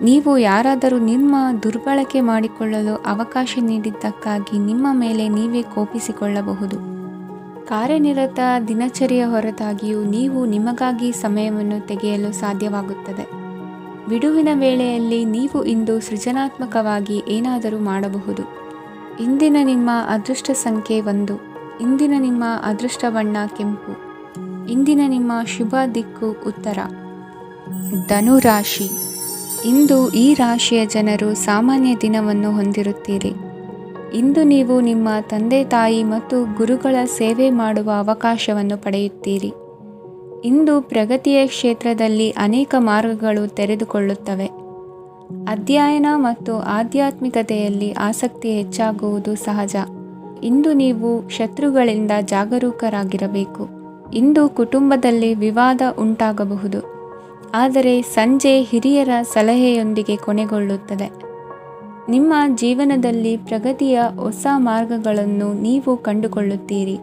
Speaker 1: ನೀವು ಯಾರಾದರೂ ನಿಮ್ಮ ದುರ್ಬಳಕೆ ಮಾಡಿಕೊಳ್ಳಲು ಅವಕಾಶ ನೀಡಿದ್ದಕ್ಕಾಗಿ ನಿಮ್ಮ ಮೇಲೆ ನೀವೇ ಕೋಪಿಸಿಕೊಳ್ಳಬಹುದು. ಕಾರ್ಯನಿರತ ದಿನಚರಿಯ ಹೊರತಾಗಿಯೂ ನೀವು ನಿಮಗಾಗಿ ಸಮಯವನ್ನು ತೆಗೆಯಲು ಸಾಧ್ಯವಾಗುತ್ತದೆ. ಬಿಡುವಿನ ವೇಳೆಯಲ್ಲಿ ನೀವು ಇಂದು ಸೃಜನಾತ್ಮಕವಾಗಿ ಏನಾದರೂ ಮಾಡಬಹುದು. ಇಂದಿನ ನಿಮ್ಮ ಅದೃಷ್ಟ ಸಂಖ್ಯೆ 1. ಇಂದಿನ ನಿಮ್ಮ ಅದೃಷ್ಟ ಬಣ್ಣ ಕೆಂಪು. ಇಂದಿನ ನಿಮ್ಮ ಶುಭ ದಿಕ್ಕು ಉತ್ತರ. ಧನು ರಾಶಿ. ಇಂದು ಈ ರಾಶಿಯ ಜನರು ಸಾಮಾನ್ಯ ದಿನವನ್ನು ಹೊಂದಿರುತ್ತೀರಿ. ಇಂದು ನೀವು ನಿಮ್ಮ ತಂದೆ ತಾಯಿ ಮತ್ತು ಗುರುಗಳ ಸೇವೆ ಮಾಡುವ ಅವಕಾಶವನ್ನು ಪಡೆಯುತ್ತೀರಿ. ಇಂದು ಪ್ರಗತಿಯ ಕ್ಷೇತ್ರದಲ್ಲಿ ಅನೇಕ ಮಾರ್ಗಗಳು ತೆರೆದುಕೊಳ್ಳುತ್ತವೆ. ಅಧ್ಯಯನ ಮತ್ತು ಆಧ್ಯಾತ್ಮಿಕತೆಯಲ್ಲಿ ಆಸಕ್ತಿ ಹೆಚ್ಚಾಗುವುದು ಸಹಜ. ಇಂದು ನೀವು ಶತ್ರುಗಳಿಂದ ಜಾಗರೂಕರಾಗಿರಬೇಕು. ಇಂದು ಕುಟುಂಬದಲ್ಲಿ ವಿವಾದ ಉಂಟಾಗಬಹುದು, ಆದರೆ ಸಂಜೆ ಹಿರಿಯರ ಸಲಹೆಯೊಂದಿಗೆ ಕೊನೆಗೊಳ್ಳುತ್ತದೆ. ನಿಮ್ಮ ಜೀವನದಲ್ಲಿ ಪ್ರಗತಿಯ ಹೊಸ ಮಾರ್ಗಗಳನ್ನು ನೀವು ಕಂಡುಕೊಳ್ಳುತ್ತೀರಿ.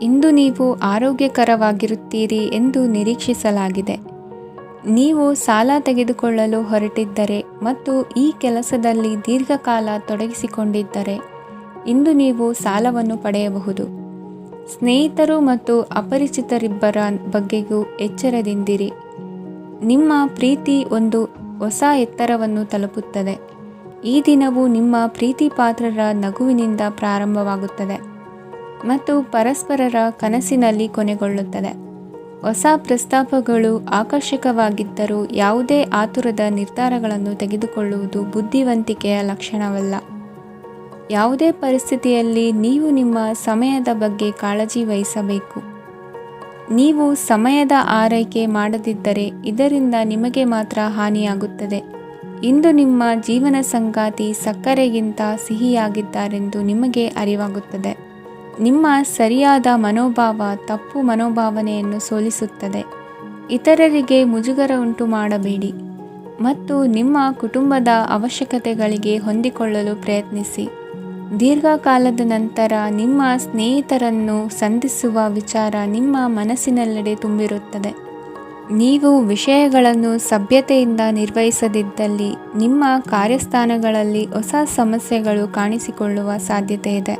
Speaker 1: ಇಂದು ನೀವು ಆರೋಗ್ಯಕರವಾಗಿರುತ್ತೀರಿ ಎಂದು ನಿರೀಕ್ಷಿಸಲಾಗಿದೆ. ನೀವು ಸಾಲ ತೆಗೆದುಕೊಳ್ಳಲು ಹೊರಟಿದ್ದರೆ ಮತ್ತು ಈ ಕೆಲಸದಲ್ಲಿ ದೀರ್ಘಕಾಲ ತೊಡಗಿಸಿಕೊಂಡಿದ್ದರೆ ಇಂದು ನೀವು ಸಾಲವನ್ನು ಪಡೆಯಬಹುದು. ಸ್ನೇಹಿತರು ಮತ್ತು ಅಪರಿಚಿತರಿಬ್ಬರ ಬಗ್ಗೆಯೂ ಎಚ್ಚರದಿಂದಿರಿ. ನಿಮ್ಮ ಪ್ರೀತಿ ಒಂದು ಹೊಸ ಎತ್ತರವನ್ನು ತಲುಪುತ್ತದೆ. ಈ ದಿನವು ನಿಮ್ಮ ಪ್ರೀತಿ ಪಾತ್ರರ ನಗುವಿನಿಂದ ಪ್ರಾರಂಭವಾಗುತ್ತದೆ ಮತ್ತು ಪರಸ್ಪರರ ಕನಸಿನಲ್ಲಿ ಕೊನೆಗೊಳ್ಳುತ್ತದೆ. ಹೊಸ ಪ್ರಸ್ತಾಪಗಳು ಆಕರ್ಷಕವಾಗಿದ್ದರೂ ಯಾವುದೇ ಆತುರದ ನಿರ್ಧಾರಗಳನ್ನು ತೆಗೆದುಕೊಳ್ಳುವುದು ಬುದ್ಧಿವಂತಿಕೆಯ ಲಕ್ಷಣವಲ್ಲ. ಯಾವುದೇ ಪರಿಸ್ಥಿತಿಯಲ್ಲಿ ನೀವು ನಿಮ್ಮ ಸಮಯದ ಬಗ್ಗೆ ಕಾಳಜಿ ವಹಿಸಬೇಕು. ನೀವು ಸಮಯದ ಆರೈಕೆ ಮಾಡದಿದ್ದರೆ ಇದರಿಂದ ನಿಮಗೆ ಮಾತ್ರ ಹಾನಿಯಾಗುತ್ತದೆ. ಇಂದು ನಿಮ್ಮ ಜೀವನ ಸಂಗಾತಿ ಸಕ್ಕರೆಗಿಂತ ಸಿಹಿಯಾಗಿದ್ದಾರೆಂದು ನಿಮಗೆ ಅರಿವಾಗುತ್ತದೆ. ನಿಮ್ಮ ಸರಿಯಾದ ಮನೋಭಾವ ತಪ್ಪು ಮನೋಭಾವನೆಯನ್ನು ಸೋಲಿಸುತ್ತದೆ. ಇತರರಿಗೆ ಮುಜುಗರ ಉಂಟು ಮಾಡಬೇಡಿ ಮತ್ತು ನಿಮ್ಮ ಕುಟುಂಬದ ಅವಶ್ಯಕತೆಗಳಿಗೆ ಹೊಂದಿಕೊಳ್ಳಲು ಪ್ರಯತ್ನಿಸಿ. ದೀರ್ಘಕಾಲದ ನಂತರ ನಿಮ್ಮ ಸ್ನೇಹಿತರನ್ನು ಸಂಧಿಸುವ ವಿಚಾರ ನಿಮ್ಮ ಮನಸ್ಸಿನೆಲ್ಲೆಡೆ ತುಂಬಿರುತ್ತದೆ. ನೀವು ವಿಷಯಗಳನ್ನು ಸಭ್ಯತೆಯಿಂದ ನಿರ್ವಹಿಸದಿದ್ದಲ್ಲಿ ನಿಮ್ಮ ಕಾರ್ಯಸ್ಥಾನಗಳಲ್ಲಿ ಹೊಸ ಸಮಸ್ಯೆಗಳು ಕಾಣಿಸಿಕೊಳ್ಳುವ ಸಾಧ್ಯತೆ ಇದೆ.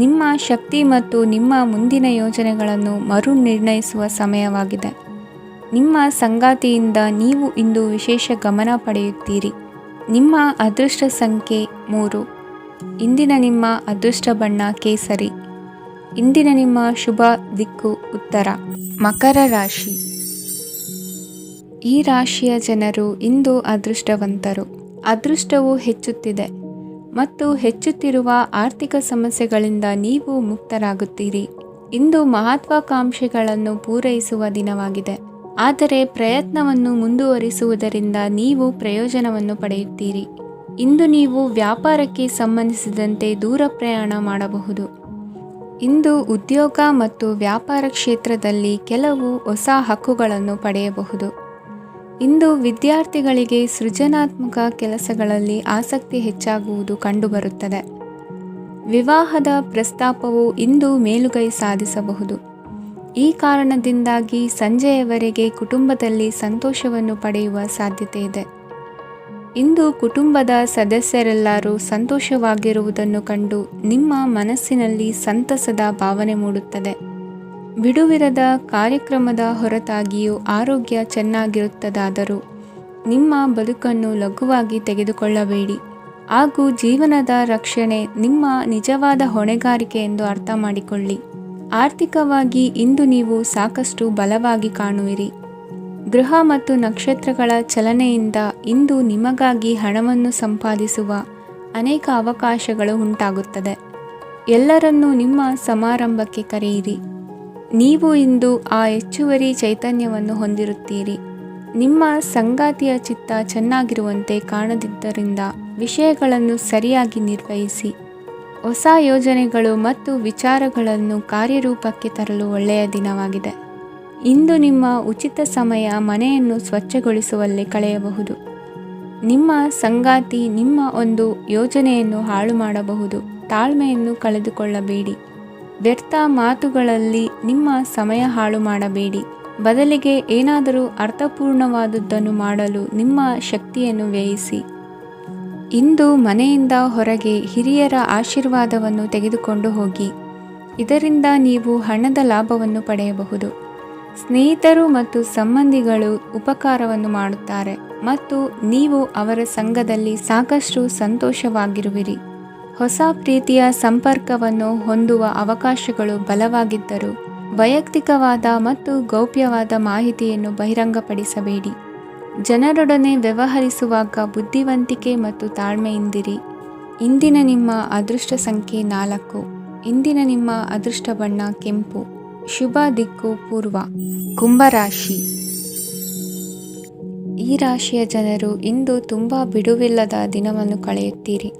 Speaker 1: ನಿಮ್ಮ ಶಕ್ತಿ ಮತ್ತು ನಿಮ್ಮ ಮುಂದಿನ ಯೋಜನೆಗಳನ್ನು ಮರು ನಿರ್ಣಯಿಸುವ ಸಮಯವಾಗಿದೆ. ನಿಮ್ಮ ಸಂಗಾತಿಯಿಂದ ನೀವು ಇಂದು ವಿಶೇಷ ಗಮನ ಪಡೆಯುತ್ತೀರಿ. ನಿಮ್ಮ ಅದೃಷ್ಟ ಸಂಖ್ಯೆ 3. ಇಂದಿನ ನಿಮ್ಮ ಅದೃಷ್ಟ ಬಣ್ಣ ಕೇಸರಿ. ಇಂದಿನ ನಿಮ್ಮ ಶುಭ ದಿಕ್ಕು ಉತ್ತರ. ಮಕರ ರಾಶಿ. ಈ ರಾಶಿಯ ಜನರು ಇಂದು ಅದೃಷ್ಟವಂತರು. ಅದೃಷ್ಟವು ಹೆಚ್ಚುತ್ತಿದೆ ಮತ್ತು ಹೆಚ್ಚುತ್ತಿರುವ ಆರ್ಥಿಕ ಸಮಸ್ಯೆಗಳಿಂದ ನೀವು ಮುಕ್ತರಾಗುತ್ತೀರಿ. ಇಂದು ಮಹತ್ವಾಕಾಂಕ್ಷೆಗಳನ್ನು ಪೂರೈಸುವ ದಿನವಾಗಿದೆ. ಆದರೆ ಪ್ರಯತ್ನವನ್ನು ಮುಂದುವರಿಸುವುದರಿಂದ ನೀವು ಪ್ರಯೋಜನವನ್ನು ಪಡೆಯುತ್ತೀರಿ. ಇಂದು ನೀವು ವ್ಯಾಪಾರಕ್ಕೆ ಸಂಬಂಧಿಸಿದಂತೆ ದೂರ ಪ್ರಯಾಣ ಮಾಡಬಹುದು. ಇಂದು ಉದ್ಯೋಗ ಮತ್ತು ವ್ಯಾಪಾರ ಕ್ಷೇತ್ರದಲ್ಲಿ ಕೆಲವು ಹೊಸ ಹಕ್ಕುಗಳನ್ನು ಪಡೆಯಬಹುದು. ಇಂದು ವಿದ್ಯಾರ್ಥಿಗಳಿಗೆ ಸೃಜನಾತ್ಮಕ ಕೆಲಸಗಳಲ್ಲಿ ಆಸಕ್ತಿ ಹೆಚ್ಚಾಗುವುದು ಕಂಡುಬರುತ್ತದೆ. ವಿವಾಹದ ಪ್ರಸ್ತಾಪವು ಇಂದು ಮೇಲುಗೈ ಸಾಧಿಸಬಹುದು. ಈ ಕಾರಣದಿಂದಾಗಿ ಸಂಜೆಯವರೆಗೆ ಕುಟುಂಬದಲ್ಲಿ ಸಂತೋಷವನ್ನು ಪಡೆಯುವ ಸಾಧ್ಯತೆ ಇದೆ. ಇಂದು ಕುಟುಂಬದ ಸದಸ್ಯರೆಲ್ಲರೂ ಸಂತೋಷವಾಗಿರುವುದನ್ನು ಕಂಡು ನಿಮ್ಮ ಮನಸ್ಸಿನಲ್ಲಿ ಸಂತಸದ ಭಾವನೆ ಮೂಡುತ್ತದೆ. ಬಿಡುವಿರದ ಕಾರ್ಯಕ್ರಮದ ಹೊರತಾಗಿಯೂ ಆರೋಗ್ಯ ಚೆನ್ನಾಗಿರುತ್ತದಾದರೂ ನಿಮ್ಮ ಬದುಕನ್ನು ಲಘುವಾಗಿ ತೆಗೆದುಕೊಳ್ಳಬೇಡಿ ಹಾಗೂ ಜೀವನದ ರಕ್ಷಣೆ ನಿಮ್ಮ ನಿಜವಾದ ಹೊಣೆಗಾರಿಕೆ ಎಂದು ಅರ್ಥ ಮಾಡಿಕೊಳ್ಳಿ. ಆರ್ಥಿಕವಾಗಿ ಇಂದು ನೀವು ಸಾಕಷ್ಟು ಬಲವಾಗಿ ಕಾಣುವಿರಿ. ಗ್ರಹ ಮತ್ತು ನಕ್ಷತ್ರಗಳ ಚಲನೆಯಿಂದ ಇಂದು ನಿಮಗಾಗಿ ಹಣವನ್ನು ಸಂಪಾದಿಸುವ ಅನೇಕ ಅವಕಾಶಗಳು ಉಂಟಾಗುತ್ತದೆ. ಎಲ್ಲರನ್ನೂ ನಿಮ್ಮ ಸಮಾರಂಭಕ್ಕೆ ಕರೆಯಿರಿ. ನೀವು ಇಂದು ಆ ಹೆಚ್ಚುವರಿ ಚೈತನ್ಯವನ್ನು ಹೊಂದಿರುತ್ತೀರಿ. ನಿಮ್ಮ ಸಂಗಾತಿಯ ಚಿತ್ತ ಚೆನ್ನಾಗಿರುವಂತೆ ಕಾಣದಿದ್ದರಿಂದ ವಿಷಯಗಳನ್ನು ಸರಿಯಾಗಿ ನಿರ್ವಹಿಸಿ. ಹೊಸ ಯೋಜನೆಗಳು ಮತ್ತು ವಿಚಾರಗಳನ್ನು ಕಾರ್ಯರೂಪಕ್ಕೆ ತರಲು ಒಳ್ಳೆಯ ದಿನವಾಗಿದೆ. ಇಂದು ನಿಮ್ಮ ಉಚಿತ ಸಮಯ ಮನೆಯನ್ನು ಸ್ವಚ್ಛಗೊಳಿಸುವಲ್ಲಿ ಕಳೆಯಬಹುದು. ನಿಮ್ಮ ಸಂಗಾತಿ ನಿಮ್ಮ ಒಂದು ಯೋಜನೆಯನ್ನು ಹಾಳು ಮಾಡಬಹುದು. ತಾಳ್ಮೆಯನ್ನು ಕಳೆದುಕೊಳ್ಳಬೇಡಿ. ವ್ಯರ್ಥ ಮಾತುಗಳಲ್ಲಿ ನಿಮ್ಮ ಸಮಯ ಹಾಳು ಮಾಡಬೇಡಿ. ಬದಲಿಗೆ ಏನಾದರೂ ಅರ್ಥಪೂರ್ಣವಾದುದನ್ನು ಮಾಡಲು ನಿಮ್ಮ ಶಕ್ತಿಯನ್ನು ವ್ಯಯಿಸಿ. ಇಂದು ಮನೆಯಿಂದ ಹೊರಗೆ ಹಿರಿಯರ ಆಶೀರ್ವಾದವನ್ನು ತೆಗೆದುಕೊಂಡು ಹೋಗಿ. ಇದರಿಂದ ನೀವು ಹಣದ ಲಾಭವನ್ನು ಪಡೆಯಬಹುದು. ಸ್ನೇಹಿತರು ಮತ್ತು ಸಂಬಂಧಿಗಳು ಉಪಕಾರವನ್ನು ಮಾಡುತ್ತಾರೆ ಮತ್ತು ನೀವು ಅವರ ಸಂಘದಲ್ಲಿ ಸಾಕಷ್ಟು ಸಂತೋಷವಾಗಿರುವಿರಿ. ಹೊಸ ಪ್ರೀತಿಯ ಸಂಪರ್ಕವನ್ನು ಹೊಂದುವ ಅವಕಾಶಗಳು ಬಲವಾಗಿದ್ದರೂ ವೈಯಕ್ತಿಕವಾದ ಮತ್ತು ಗೌಪ್ಯವಾದ ಮಾಹಿತಿಯನ್ನು ಬಹಿರಂಗಪಡಿಸಬೇಡಿ. ಜನರೊಡನೆ ವ್ಯವಹರಿಸುವಾಗ ಬುದ್ಧಿವಂತಿಕೆ ಮತ್ತು ತಾಳ್ಮೆಯಿಂದಿರಿ. ಇಂದಿನ ನಿಮ್ಮ ಅದೃಷ್ಟ ಸಂಖ್ಯೆ 4. ಇಂದಿನ ನಿಮ್ಮ ಅದೃಷ್ಟ ಬಣ್ಣ ಕೆಂಪು. ಶುಭ ದಿಕ್ಕು ಪೂರ್ವ. ಕುಂಭರಾಶಿ. ಈ ರಾಶಿಯ ಜನರು ಇಂದು ತುಂಬ ಬಿಡುವಿಲ್ಲದ ದಿನವನ್ನು ಕಳೆಯುತ್ತೀರಿ.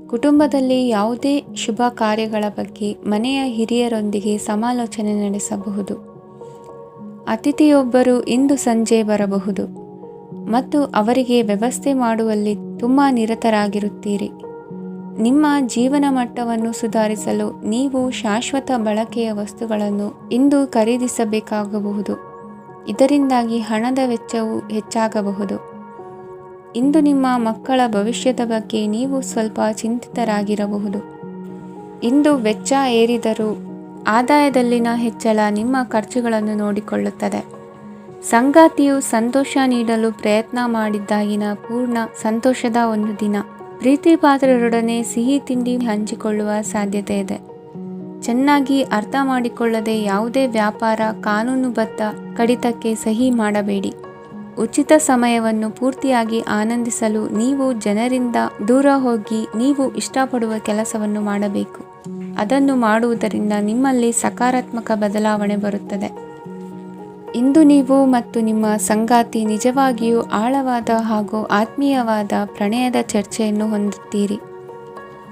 Speaker 1: ಕುಟುಂಬದಲ್ಲಿ ಯಾವುದೇ ಶುಭ ಕಾರ್ಯಗಳ ಬಗ್ಗೆ ಮನೆಯ ಹಿರಿಯರೊಂದಿಗೆ ಸಮಾಲೋಚನೆ ನಡೆಸಬಹುದು. ಅತಿಥಿಯೊಬ್ಬರು ಇಂದು ಸಂಜೆ ಬರಬಹುದು ಮತ್ತು ಅವರಿಗೆ ವ್ಯವಸ್ಥೆ ಮಾಡುವಲ್ಲಿ ತುಂಬ ನಿರತರಾಗಿರುತ್ತೀರಿ. ನಿಮ್ಮ ಜೀವನ ಮಟ್ಟವನ್ನು ಸುಧಾರಿಸಲು ನೀವು ಶಾಶ್ವತ ಬಳಕೆಯ ವಸ್ತುಗಳನ್ನು ಇಂದು ಖರೀದಿಸಬೇಕಾಗಬಹುದು. ಇದರಿಂದಾಗಿ ಹಣದ ವೆಚ್ಚವು ಹೆಚ್ಚಾಗಬಹುದು. ಇಂದು ನಿಮ್ಮ ಮಕ್ಕಳ ಭವಿಷ್ಯದ ಬಗ್ಗೆ ನೀವು ಸ್ವಲ್ಪ ಚಿಂತಿತರಾಗಿರಬಹುದು. ಇಂದು ವೆಚ್ಚ ಏರಿದರೂ ಆದಾಯದಲ್ಲಿನ ಹೆಚ್ಚಳ ನಿಮ್ಮ ಖರ್ಚುಗಳನ್ನು ನೋಡಿಕೊಳ್ಳುತ್ತದೆ. ಸಂಗಾತಿಯು ಸಂತೋಷ ನೀಡಲು ಪ್ರಯತ್ನ ಮಾಡಿದ್ದಾಗಿನ ಪೂರ್ಣ ಸಂತೋಷದ ಒಂದು ದಿನ. ಪ್ರೀತಿ ಪಾತ್ರರೊಡನೆ ಸಿಹಿ ತಿಂಡಿ ಹಂಚಿಕೊಳ್ಳುವ ಸಾಧ್ಯತೆ ಇದೆ. ಚೆನ್ನಾಗಿ ಅರ್ಥ ಮಾಡಿಕೊಳ್ಳದೆ ಯಾವುದೇ ವ್ಯಾಪಾರ ಕಾನೂನುಬದ್ಧ ಕಡಿತಕ್ಕೆ ಸಹಿ ಮಾಡಬೇಡಿ. ಉಚಿತ ಸಮಯವನ್ನು ಪೂರ್ತಿಯಾಗಿ ಆನಂದಿಸಲು ನೀವು ಜನರಿಂದ ದೂರ ಹೋಗಿ ನೀವು ಇಷ್ಟಪಡುವ ಕೆಲಸವನ್ನು ಮಾಡಬೇಕು. ಅದನ್ನು ಮಾಡುವುದರಿಂದ ನಿಮ್ಮಲ್ಲಿ ಸಕಾರಾತ್ಮಕ ಬದಲಾವಣೆ ಬರುತ್ತದೆ. ಇಂದು ನೀವು ಮತ್ತು ನಿಮ್ಮ ಸಂಗಾತಿ ನಿಜವಾಗಿಯೂ ಆಳವಾದ ಹಾಗೂ ಆತ್ಮೀಯವಾದ ಪ್ರಣಯದ ಚರ್ಚೆಯನ್ನು ಹೊಂದುತ್ತೀರಿ.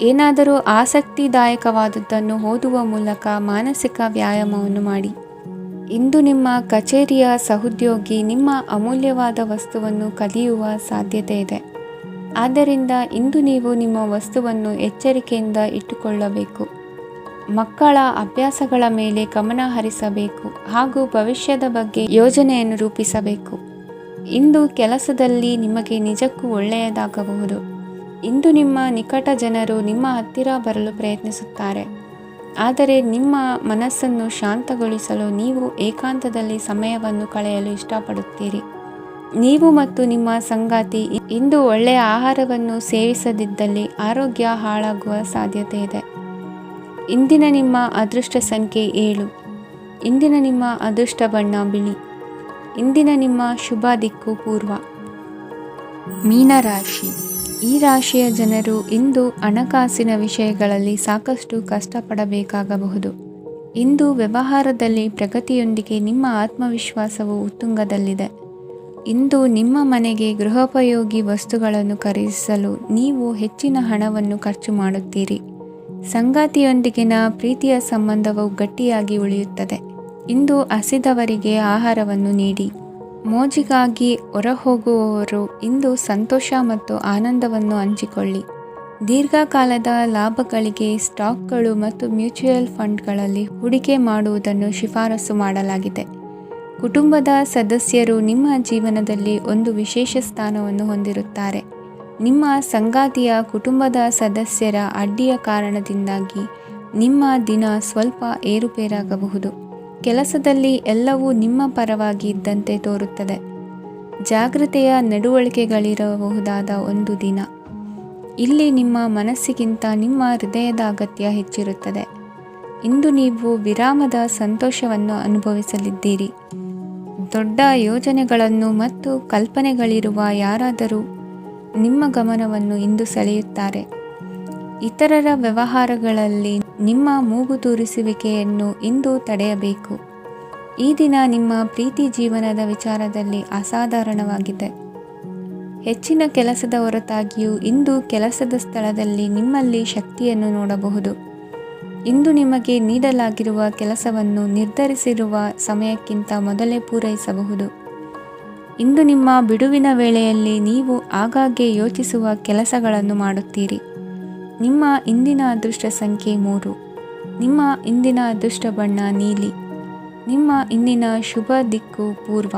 Speaker 1: ಏನಾದರೂ ಆಸಕ್ತಿದಾಯಕವಾದುದನ್ನು ಓದುವ ಮೂಲಕ ಮಾನಸಿಕ ವ್ಯಾಯಾಮವನ್ನು ಮಾಡಿ. ಇಂದು ನಿಮ್ಮ ಕಚೇರಿಯ ಸಹೋದ್ಯೋಗಿ ನಿಮ್ಮ ಅಮೂಲ್ಯವಾದ ವಸ್ತುವನ್ನು ಕದಿಯುವ ಸಾಧ್ಯತೆ ಇದೆ. ಆದ್ದರಿಂದ ಇಂದು ನೀವು ನಿಮ್ಮ ವಸ್ತುವನ್ನು ಎಚ್ಚರಿಕೆಯಿಂದ ಇಟ್ಟುಕೊಳ್ಳಬೇಕು. ಮಕ್ಕಳ ಅಭ್ಯಾಸಗಳ ಮೇಲೆ ಗಮನ ಹರಿಸಬೇಕು ಹಾಗೂ ಭವಿಷ್ಯದ ಬಗ್ಗೆ ಯೋಜನೆಯನ್ನು ರೂಪಿಸಬೇಕು. ಇಂದು ಕೆಲಸದಲ್ಲಿ ನಿಮಗೆ ನಿಜಕ್ಕೂ ಒಳ್ಳೆಯದಾಗಬಹುದು. ಇಂದು ನಿಮ್ಮ ನಿಕಟ ಜನರು ನಿಮ್ಮ ಹತ್ತಿರ ಬರಲು ಪ್ರಯತ್ನಿಸುತ್ತಾರೆ. ಆದರೆ ನಿಮ್ಮ ಮನಸ್ಸನ್ನು ಶಾಂತಗೊಳಿಸಲು ನೀವು ಏಕಾಂತದಲ್ಲಿ ಸಮಯವನ್ನು ಕಳೆಯಲು ಇಷ್ಟಪಡುತ್ತೀರಿ. ನೀವು ಮತ್ತು ನಿಮ್ಮ ಸಂಗಾತಿ ಇಂದು ಒಳ್ಳೆಯ ಆಹಾರವನ್ನು ಸೇವಿಸದಿದ್ದಲ್ಲಿ ಆರೋಗ್ಯ ಹಾಳಾಗುವ ಸಾಧ್ಯತೆ ಇದೆ. ಇಂದಿನ ನಿಮ್ಮ ಅದೃಷ್ಟ ಸಂಖ್ಯೆ 7. ಇಂದಿನ ನಿಮ್ಮ ಅದೃಷ್ಟ ಬಣ್ಣ ಬಿಳಿ. ಇಂದಿನ ನಿಮ್ಮ ಶುಭ ದಿಕ್ಕು ಪೂರ್ವ. ಮೀನರಾಶಿ. ಈ ರಾಶಿಯ ಜನರು ಇಂದು ಹಣಕಾಸಿನ ವಿಷಯಗಳಲ್ಲಿ ಸಾಕಷ್ಟು ಕಷ್ಟಪಡಬೇಕಾಗಬಹುದು. ಇಂದು ವ್ಯವಹಾರದಲ್ಲಿ ಪ್ರಗತಿಯೊಂದಿಗೆ ನಿಮ್ಮ ಆತ್ಮವಿಶ್ವಾಸವು ಉತ್ತುಂಗದಲ್ಲಿದೆ. ಇಂದು ನಿಮ್ಮ ಮನೆಗೆ ಗೃಹೋಪಯೋಗಿ ವಸ್ತುಗಳನ್ನು ಖರೀದಿಸಲು ನೀವು ಹೆಚ್ಚಿನ ಹಣವನ್ನು ಖರ್ಚು ಮಾಡುತ್ತೀರಿ. ಸಂಗಾತಿಯೊಂದಿಗಿನ ಪ್ರೀತಿಯ ಸಂಬಂಧವು ಗಟ್ಟಿಯಾಗಿ ಉಳಿಯುತ್ತದೆ. ಇಂದು ಹಸಿದವರಿಗೆ ಆಹಾರವನ್ನು ನೀಡಿ. ಮೋಜಿಗಾಗಿ ಹೊರಹೋಗುವವರು ಇಂದು ಸಂತೋಷ ಮತ್ತು ಆನಂದವನ್ನು ಹಂಚಿಕೊಳ್ಳಿ. ದೀರ್ಘಕಾಲದ ಲಾಭಗಳಿಗೆ ಸ್ಟಾಕ್ಗಳು ಮತ್ತು ಮ್ಯೂಚುವಲ್ ಫಂಡ್ಗಳಲ್ಲಿ ಹೂಡಿಕೆ ಮಾಡುವುದನ್ನು ಶಿಫಾರಸು ಮಾಡಲಾಗಿದೆ. ಕುಟುಂಬದ ಸದಸ್ಯರು ನಿಮ್ಮ ಜೀವನದಲ್ಲಿ ಒಂದು ವಿಶೇಷ ಸ್ಥಾನವನ್ನು ಹೊಂದಿರುತ್ತಾರೆ. ನಿಮ್ಮ ಸಂಗಾತಿಯ ಕುಟುಂಬದ ಸದಸ್ಯರ ಅಡ್ಡಿಯ ಕಾರಣದಿಂದಾಗಿ ನಿಮ್ಮ ದಿನ ಸ್ವಲ್ಪ ಏರುಪೇರಾಗಬಹುದು. ಕೆಲಸದಲ್ಲಿ ಎಲ್ಲವೂ ನಿಮ್ಮ ಪರವಾಗಿ ಇದ್ದಂತೆ ತೋರುತ್ತದೆ. ಜಾಗ್ರತೆಯ ನಡವಳಿಕೆಗಳಿರಬಹುದಾದ ಒಂದು ದಿನ. ಇಲ್ಲಿ ನಿಮ್ಮ ಮನಸ್ಸಿಗಿಂತ ನಿಮ್ಮ ಹೃದಯದ ಅಗತ್ಯ ಹೆಚ್ಚಿರುತ್ತದೆ. ಇಂದು ನೀವು ವಿರಾಮದ ಸಂತೋಷವನ್ನು ಅನುಭವಿಸಲಿದ್ದೀರಿ. ದೊಡ್ಡ ಯೋಜನೆಗಳನ್ನು ಮತ್ತು ಕಲ್ಪನೆಗಳಿರುವ ಯಾರಾದರೂ ನಿಮ್ಮ ಗಮನವನ್ನು ಇಂದು ಸೆಳೆಯುತ್ತಾರೆ. ಇತರರ ವ್ಯವಹಾರಗಳಲ್ಲಿ ನಿಮ್ಮ ಮೂಗು ತೂರಿಸುವಿಕೆಯನ್ನು ಇಂದು ತಡೆಯಬೇಕು. ಈ ದಿನ ನಿಮ್ಮ ಪ್ರೀತಿ ಜೀವನದ ವಿಚಾರದಲ್ಲಿ ಅಸಾಧಾರಣವಾಗಿದೆ. ಹೆಚ್ಚಿನ ಕೆಲಸದ ಹೊರತಾಗಿಯೂ ಇಂದು ಕೆಲಸದ ಸ್ಥಳದಲ್ಲಿ ನಿಮ್ಮಲ್ಲಿ ಶಕ್ತಿಯನ್ನು ನೋಡಬಹುದು. ಇಂದು ನಿಮಗೆ ನೀಡಲಾಗಿರುವ ಕೆಲಸವನ್ನು ನಿರ್ಧರಿಸಿರುವ ಸಮಯಕ್ಕಿಂತ ಮೊದಲೇ ಪೂರೈಸಬಹುದು. ಇಂದು ನಿಮ್ಮ ಬಿಡುವಿನ ವೇಳೆಯಲ್ಲಿ ನೀವು ಆಗಾಗ್ಗೆ ಯೋಚಿಸುವ ಕೆಲಸಗಳನ್ನು ಮಾಡುತ್ತೀರಿ. ನಿಮ್ಮ ಇಂದಿನ ಅದೃಷ್ಟ ಸಂಖ್ಯೆ 3. ನಿಮ್ಮ ಇಂದಿನ ಅದೃಷ್ಟ ಬಣ್ಣ ನೀಲಿ. ನಿಮ್ಮ ಇಂದಿನ ಶುಭ ದಿಕ್ಕು ಪೂರ್ವ.